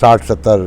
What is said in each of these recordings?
60-70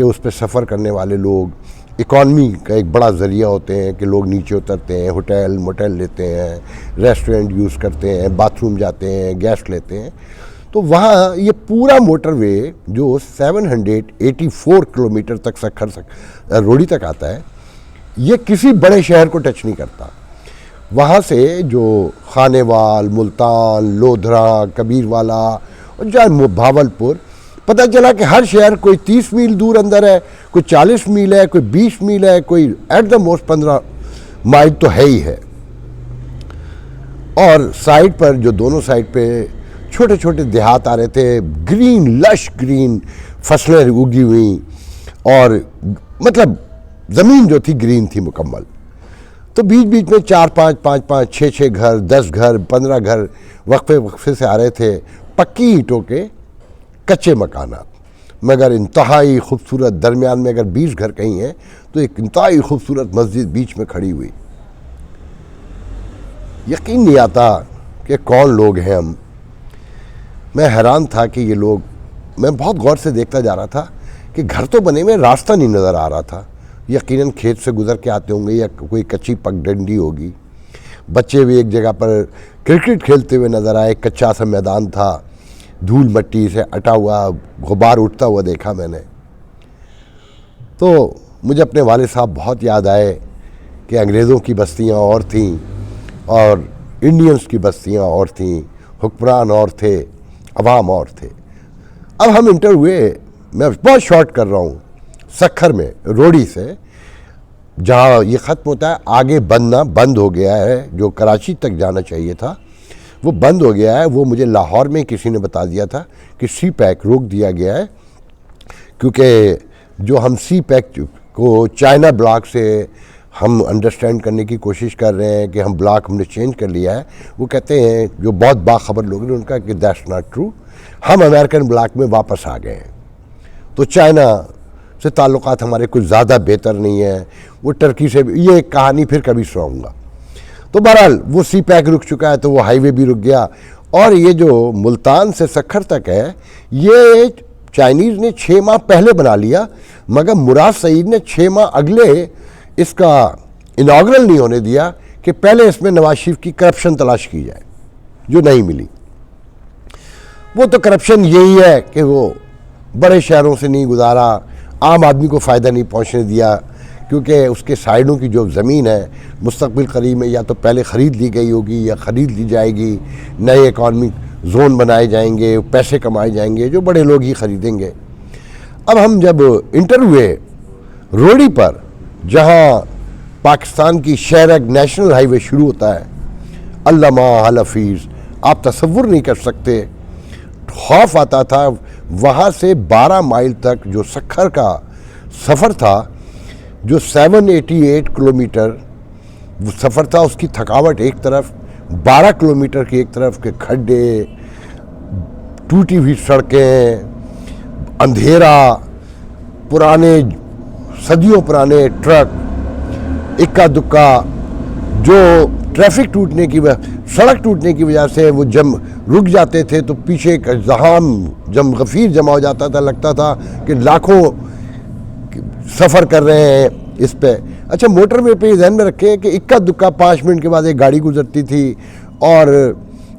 کہ اس پہ سفر کرنے والے لوگ اکانومی کا ایک بڑا ذریعہ ہوتے ہیں کہ لوگ نیچے اترتے ہیں، ہوٹل موٹل لیتے ہیں، ریسٹورنٹ یوز کرتے ہیں، باتھ روم جاتے ہیں، گیس لیتے ہیں. تو وہاں یہ پورا موٹر وے جو 784 کلومیٹر تک سکھر روڑی تک آتا ہے، یہ کسی بڑے شہر کو ٹچ نہیں کرتا. وہاں سے جو خانے وال، ملتان، لودھرا، کبیر والا اور جہاں بھاولپور، پتہ چلا کہ ہر شہر کوئی 30 میل دور اندر ہے، کوئی 40 میل ہے، کوئی 20 میل ہے، کوئی ایٹ دا موسٹ 15 مائل تو ہے ہی ہے. اور سائڈ پر جو دونوں سائڈ پہ چھوٹے چھوٹے دیہات آ رہے تھے، گرین لش گرین فصلیں اگی ہوئی، اور مطلب زمین جو تھی گرین تھی مکمل. تو بیچ بیچ میں 4 5 5 6 گھر، 10 گھر، 15 گھر وقفے سے آ رہے تھے، پکی اینٹوں کے کچے مکانات، مگر انتہائی خوبصورت. درمیان میں اگر 20 گھر کہیں ہیں تو ایک انتہائی خوبصورت مسجد بیچ میں کھڑی ہوئی. یقین نہیں آتا کہ کون لوگ ہیں ہم. میں حیران تھا کہ یہ لوگ، میں بہت غور سے دیکھتا جا رہا تھا کہ گھر تو بنے میں راستہ نہیں نظر آ رہا تھا. یقیناً کھیت سے گزر کے آتے ہوں گے یا کوئی کچی پگ ڈنڈی ہوگی. بچے بھی ایک جگہ پر کرکٹ کھیلتے ہوئے نظر آئے. کچا سا میدان تھا، دھول مٹی سے اٹا ہوا، غبار اٹھتا ہوا دیکھا میں نے. تو مجھے اپنے والد صاحب بہت یاد آئے کہ انگریزوں کی بستیاں اور تھیں اور انڈینز کی بستیاں اور تھیں، حکمران اور تھے، عوام اور تھے. اب ہم انٹر ہوئے، میں بہت شارٹ کر رہا ہوں، سکھر میں روڑی سے جہاں یہ ختم ہوتا ہے آگے بننا بند ہو گیا ہے. جو کراچی تک جانا چاہیے تھا وہ بند ہو گیا ہے. وہ مجھے لاہور میں کسی نے بتا دیا تھا کہ سی پیک روک دیا گیا ہے، کیونکہ جو ہم سی پیک کو چائنا بلاک سے ہم انڈرسٹینڈ کرنے کی کوشش کر رہے ہیں کہ ہم بلاک ہم نے چینج کر لیا ہے. وہ کہتے ہیں جو بہت باخبر لوگ ہیں ان کا کہ دیٹس ناٹ ٹرو، ہم امریکن بلاک میں واپس آ گئے ہیں. تو چائنا سے تعلقات ہمارے کچھ زیادہ بہتر نہیں ہیں. وہ ٹرکی سے بھی، یہ ایک کہانی پھر کبھی سناؤں گا. تو بہرحال وہ سی پیک رک چکا ہے تو وہ ہائی وے بھی رک گیا. اور یہ جو ملتان سے سکھر تک ہے یہ چائنیز نے 6 ماہ پہلے بنا لیا، مگر مراد سعید نے 6 ماہ اگلے اس کا اناگرل نہیں ہونے دیا کہ پہلے اس میں نواز شریف کی کرپشن تلاش کی جائے، جو نہیں ملی. وہ تو کرپشن یہی ہے کہ وہ بڑے شہروں سے نہیں گزارا، عام آدمی کو فائدہ نہیں پہنچنے دیا، کیونکہ اس کے سائڈوں کی جو زمین ہے مستقبل قریب میں یا تو پہلے خرید لی گئی ہوگی یا خرید لی جائے گی، نئے اکانومک زون بنائے جائیں گے، پیسے کمائے جائیں گے، جو بڑے لوگ ہی خریدیں گے. اب ہم جب انٹر ہوئے روڑی پر جہاں پاکستان کی شہرک نیشنل ہائی وے شروع ہوتا ہے، علامہ حافظ، آپ تصور نہیں کر سکتے. خوف آتا تھا. وہاں سے 12 مائل تک جو سکھر کا سفر تھا، جو 788 کلومیٹر سفر تھا، اس کی تھکاوٹ ایک طرف، 12 کلومیٹر کی ایک طرف کے کھڈے، ٹوٹی ہوئی سڑکیں، اندھیرا، پرانے صدیوں پرانے ٹرک، اکا دکا، جو ٹریفک ٹوٹنے کی سڑک ٹوٹنے کی وجہ سے وہ جم رک جاتے تھے تو پیچھے ایک زحام غفیر جمع ہو جاتا تھا. لگتا تھا کہ لاکھوں سفر کر رہے ہیں اس پہ. اچھا، موٹر وے پہ یہ ذہن میں رکھیں کہ اکا دکا 5 منٹ کے بعد ایک گاڑی گزرتی تھی، اور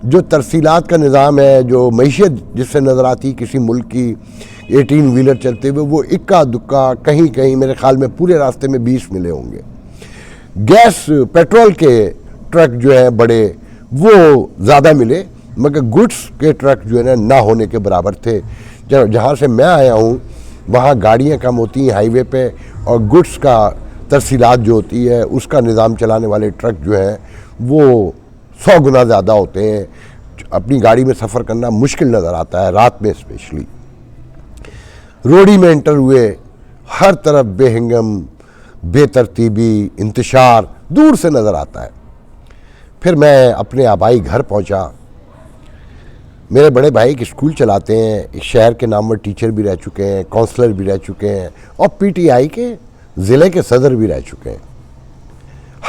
جو ترسیلات کا نظام ہے، جو معیشت جس سے نظر آتی کسی ملک کی 18 ویلر چلتے ہوئے، وہ اکا دکا کہیں کہیں میرے خیال میں پورے راستے میں 20 ملے ہوں گے. گیس پیٹرول کے ٹرک جو ہیں بڑے وہ زیادہ ملے، مگر گڈس کے ٹرک جو ہے نا نہ ہونے کے برابر تھے. جہاں سے میں آیا ہوں وہاں گاڑیاں کم ہوتی ہیں ہائی وے پہ، اور گڈس کا ترسیلات جو ہوتی ہے اس کا نظام چلانے والے ٹرک جو ہیں وہ 100 گنا زیادہ ہوتے ہیں. اپنی گاڑی میں سفر کرنا مشکل نظر آتا ہے، رات میں اسپیشلی. روڑی میں انٹر ہوئے، ہر طرف بے ہنگم، بے ترتیبی، انتشار دور سے نظر آتا ہے. پھر میں اپنے آبائی گھر پہنچا. میرے بڑے بھائی ایک اسکول چلاتے ہیں، ایک شہر کے نامور ٹیچر بھی رہ چکے ہیں، کونسلر بھی رہ چکے ہیں، اور پی ٹی آئی کے ضلع کے صدر بھی رہ چکے ہیں.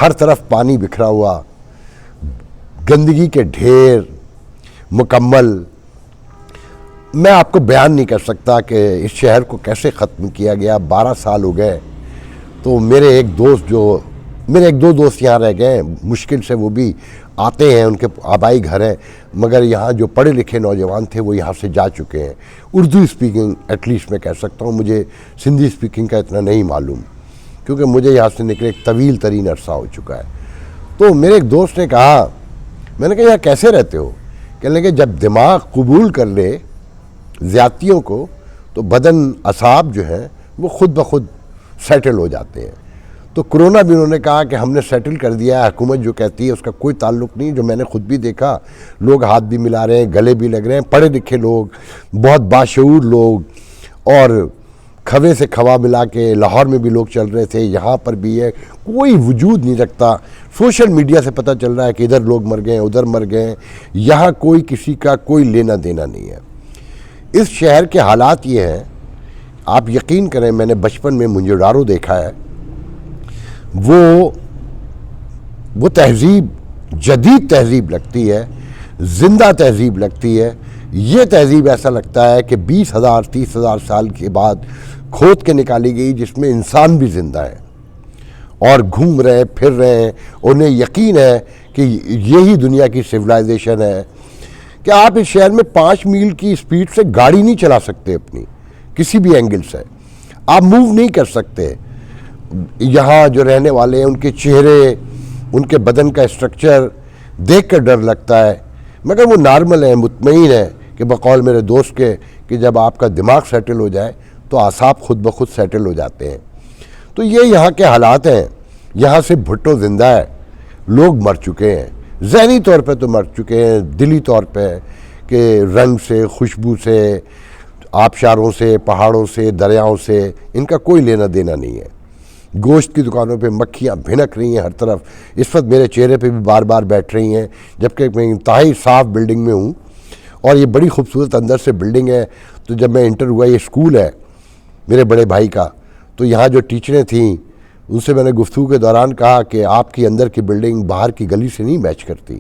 ہر طرف پانی بکھرا ہوا، گندگی کے ڈھیر مکمل. میں آپ کو بیان نہیں کر سکتا کہ اس شہر کو کیسے ختم کیا گیا. 12 سال ہو گئے. تو میرے ایک دو دوست یہاں رہ گئے ہیں, مشکل سے وہ بھی آتے ہیں, ان کے آبائی گھر ہیں, مگر یہاں جو پڑھے لکھے نوجوان تھے وہ یہاں سے جا چکے ہیں. اردو اسپیکنگ ایٹ لیسٹ میں کہہ سکتا ہوں, مجھے سندھی اسپیکنگ کا اتنا نہیں معلوم, کیونکہ مجھے یہاں سے نکلے ایک طویل ترین عرصہ ہو چکا ہے. تو میرے ایک دوست نے کہا, میں نے کہا یہاں کیسے رہتے ہو؟ کہنے لگے جب دماغ قبول کر لے زیادتیوں کو تو بدن اعصاب جو ہیں وہ خود بخود سیٹل ہو جاتے ہیں. تو کرونا بھی انہوں نے کہا کہ ہم نے سیٹل کر دیا ہے, حکومت جو کہتی ہے اس کا کوئی تعلق نہیں. جو میں نے خود بھی دیکھا, لوگ ہاتھ بھی ملا رہے ہیں, گلے بھی لگ رہے ہیں, پڑھے لکھے لوگ, بہت باشعور لوگ, اور کھوے سے کھوا ملا کے لاہور میں بھی لوگ چل رہے تھے, یہاں پر بھی ہے. کوئی وجود نہیں رکھتا. سوشل میڈیا سے پتہ چل رہا ہے کہ ادھر لوگ مر گئے ہیں, ادھر مر گئے ہیں. یہاں کوئی کسی کا کوئی لینا دینا نہیں ہے. اس شہر کے حالات یہ ہیں, آپ یقین کریں, میں نے بچپن میں منجوڈارو دیکھا ہے. وہ تہذیب جدید تہذیب لگتی ہے, زندہ تہذیب لگتی ہے. یہ تہذیب ایسا لگتا ہے کہ 20,000 30,000 سال کے بعد کھود کے نکالی گئی, جس میں انسان بھی زندہ ہے اور گھوم رہے ہیں, پھر رہے ہیں. انہیں یقین ہے کہ یہی دنیا کی سویلائزیشن ہے. کہ آپ اس شہر میں 5 میل کی سپیڈ سے گاڑی نہیں چلا سکتے, اپنی کسی بھی اینگل سے آپ موو نہیں کر سکتے. یہاں جو رہنے والے ہیں ان کے چہرے, ان کے بدن کا اسٹرکچر دیکھ کر ڈر لگتا ہے, مگر وہ نارمل ہیں, مطمئن ہیں کہ بقول میرے دوست کے کہ جب آپ کا دماغ سیٹل ہو جائے تو اعصاب خود بخود سیٹل ہو جاتے ہیں. تو یہ یہاں کے حالات ہیں. یہاں سے بھٹو زندہ ہے, لوگ مر چکے ہیں, ذہنی طور پہ تو مر چکے ہیں, دلی طور پہ کہ رنگ سے, خوشبو سے, آبشاروں سے, پہاڑوں سے, دریاؤں سے ان کا کوئی لینا دینا نہیں ہے. گوشت کی دکانوں پہ مکھیاں بھنک رہی ہیں ہر طرف. اس وقت میرے چہرے پہ بھی بار بار بیٹھ رہی ہیں, جبکہ میں انتہائی صاف بلڈنگ میں ہوں, اور یہ بڑی خوبصورت اندر سے بلڈنگ ہے. تو جب میں انٹر ہوا, یہ اسکول ہے میرے بڑے بھائی کا, تو یہاں جو ٹیچریں تھیں ان سے میں نے گفتگو کے دوران کہا کہ آپ کی اندر کی بلڈنگ باہر کی گلی سے نہیں میچ کرتی.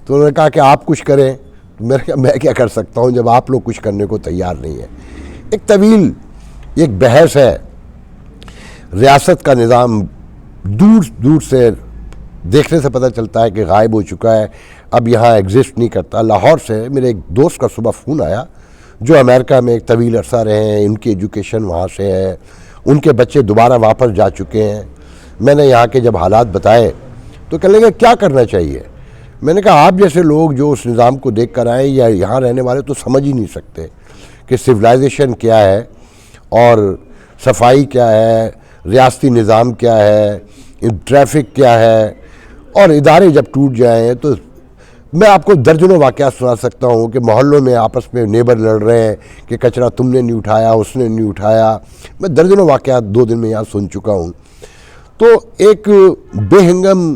تو انہوں نے کہا کہ آپ کچھ کریں. تو میں نے کہا میں کیا کر سکتا ہوں جب آپ لوگ کچھ کرنے کو تیار نہیں ہیں. ایک طویل ایک بحث ہے. ریاست کا نظام دور دور سے دیکھنے سے پتہ چلتا ہے کہ غائب ہو چکا ہے, اب یہاں ایگزسٹ نہیں کرتا. لاہور سے میرے ایک دوست کا صبح فون آیا جو امریکہ میں ایک طویل عرصہ رہے ہیں, ان کی ایجوکیشن وہاں سے ہے, ان کے بچے دوبارہ واپس جا چکے ہیں. میں نے یہاں کے جب حالات بتائے تو کہنے لگے کیا کرنا چاہیے. میں نے کہا آپ جیسے لوگ جو اس نظام کو دیکھ کر آئیں یا یہاں رہنے والے تو سمجھ ہی نہیں سکتے کہ سویلائزیشن کیا ہے اور صفائی کیا ہے, ریاستی نظام کیا ہے, ٹریفک کیا ہے, اور ادارے جب ٹوٹ جائیں تو میں آپ کو درجنوں واقعات سنا سکتا ہوں کہ محلوں میں آپس میں نیبر لڑ رہے ہیں کہ کچرا تم نے نہیں اٹھایا, اس نے نہیں اٹھایا. میں درجنوں واقعات 2 دن میں یہاں سن چکا ہوں. تو ایک بے ہنگم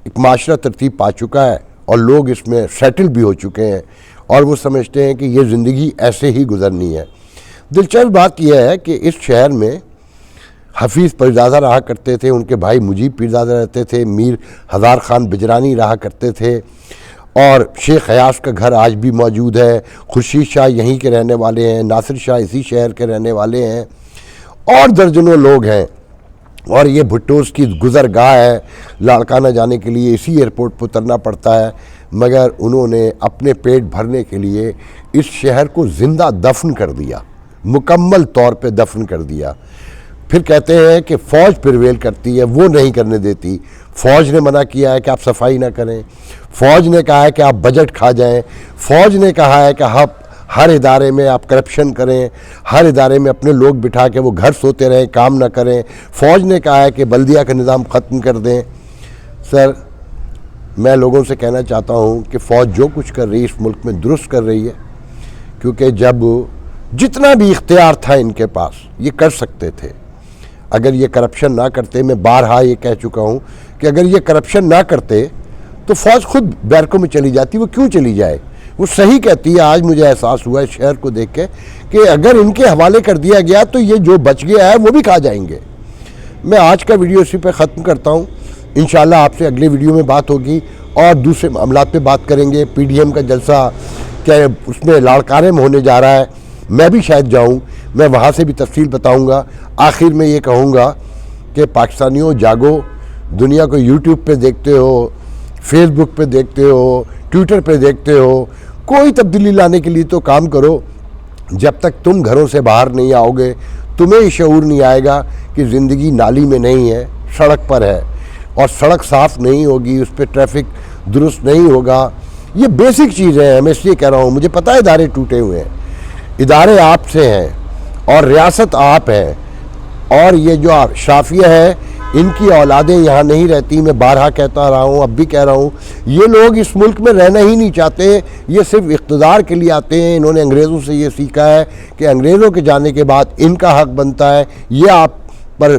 ایک معاشرہ ترتیب پا چکا ہے اور لوگ اس میں سیٹل بھی ہو چکے ہیں, اور وہ سمجھتے ہیں کہ یہ زندگی ایسے ہی گزرنی ہے. دلچسپ بات یہ ہے کہ اس شہر میں حفیظ پیرزادہ رہا کرتے تھے, ان کے بھائی مجیب پیرزادہ رہتے تھے, میر ہزار خان بجرانی رہا کرتے تھے, اور شیخ حیاس کا گھر آج بھی موجود ہے. خورشید شاہ یہیں کے رہنے والے ہیں, ناصر شاہ اسی شہر کے رہنے والے ہیں, اور درجنوں لوگ ہیں. اور یہ بھٹوز کی گزرگاہ ہے, لاڑکانہ جانے کے لیے اسی ایئرپورٹ پر اترنا پڑتا ہے. مگر انہوں نے اپنے پیٹ بھرنے کے لیے اس شہر کو زندہ دفن کر دیا, مکمل طور پہ دفن کر دیا. پھر کہتے ہیں کہ فوج پریویل کرتی ہے, وہ نہیں کرنے دیتی. فوج نے منع کیا ہے کہ آپ صفائی نہ کریں, فوج نے کہا ہے کہ آپ بجٹ کھا جائیں, فوج نے کہا ہے کہ آپ ہر ادارے میں آپ کرپشن کریں, ہر ادارے میں اپنے لوگ بٹھا کے وہ گھر سوتے رہیں, کام نہ کریں. فوج نے کہا ہے کہ بلدیہ کا نظام ختم کر دیں. سر میں لوگوں سے کہنا چاہتا ہوں کہ فوج جو کچھ کر رہی ہے اس ملک میں درست کر رہی ہے, کیونکہ جب جتنا بھی اختیار تھا ان کے پاس یہ کر سکتے تھے. اگر یہ کرپشن نہ کرتے, میں بارہا یہ کہہ چکا ہوں کہ اگر یہ کرپشن نہ کرتے تو فوج خود بیرکوں میں چلی جاتی. وہ کیوں چلی جائے, وہ صحیح کہتی ہے. آج مجھے احساس ہوا ہے شہر کو دیکھ کے کہ اگر ان کے حوالے کر دیا گیا تو یہ جو بچ گیا ہے وہ بھی کھا جائیں گے. میں آج کا ویڈیو اسی پہ ختم کرتا ہوں. انشاءاللہ آپ سے اگلے ویڈیو میں بات ہوگی اور دوسرے معاملات پہ بات کریں گے. پی ڈی ایم کا جلسہ کہ اس میں لاڑکانہ ہونے جا رہا ہے، میں بھی شاید جاؤں، میں وہاں سے بھی تفصیل بتاؤں گا۔ آخر میں یہ کہوں گا کہ پاکستانیوں جاگو، دنیا کو یوٹیوب پہ دیکھتے ہو، فیس بک پہ دیکھتے ہو، ٹویٹر پہ دیکھتے ہو، کوئی تبدیلی لانے کے لیے تو کام کرو۔ جب تک تم گھروں سے باہر نہیں آؤ گے تمہیں شعور نہیں آئے گا کہ زندگی نالی میں نہیں ہے، سڑک پر ہے، اور سڑک صاف نہیں ہوگی، اس پہ ٹریفک درست نہیں ہوگا۔ یہ بیسک چیز ہے، میں اس لیے کہہ رہا ہوں، مجھے پتہ ہے ادارے ٹوٹے ہوئے ہیں، ادارے آپ سے ہیں اور ریاست آپ ہے، اور یہ جو شافیہ ہے ان کی اولادیں یہاں نہیں رہتی۔ میں بارہا کہتا رہا ہوں، اب بھی کہہ رہا ہوں، یہ لوگ اس ملک میں رہنا ہی نہیں چاہتے، یہ صرف اقتدار کے لیے آتے ہیں۔ انہوں نے انگریزوں سے یہ سیکھا ہے کہ انگریزوں کے جانے کے بعد ان کا حق بنتا ہے یہ آپ پر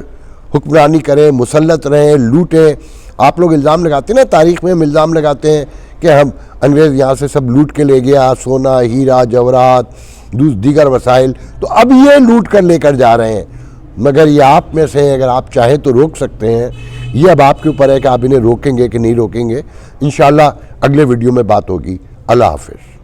حکمرانی کریں، مسلط رہیں، لوٹیں۔ آپ لوگ الزام لگاتے ہیں نا، تاریخ میں ہم الزام لگاتے ہیں کہ ہم انگریز یہاں سے سب لوٹ کے لے گیا، سونا، ہیرا، جواہرات، دیگر وسائل، تو اب یہ لوٹ کر لے کر جا رہے ہیں۔ مگر یہ آپ میں سے ہیں، اگر آپ چاہیں تو روک سکتے ہیں، یہ اب آپ کے اوپر ہے کہ آپ انہیں روکیں گے کہ نہیں روکیں گے۔ انشاءاللہ اگلے ویڈیو میں بات ہوگی۔ اللہ حافظ۔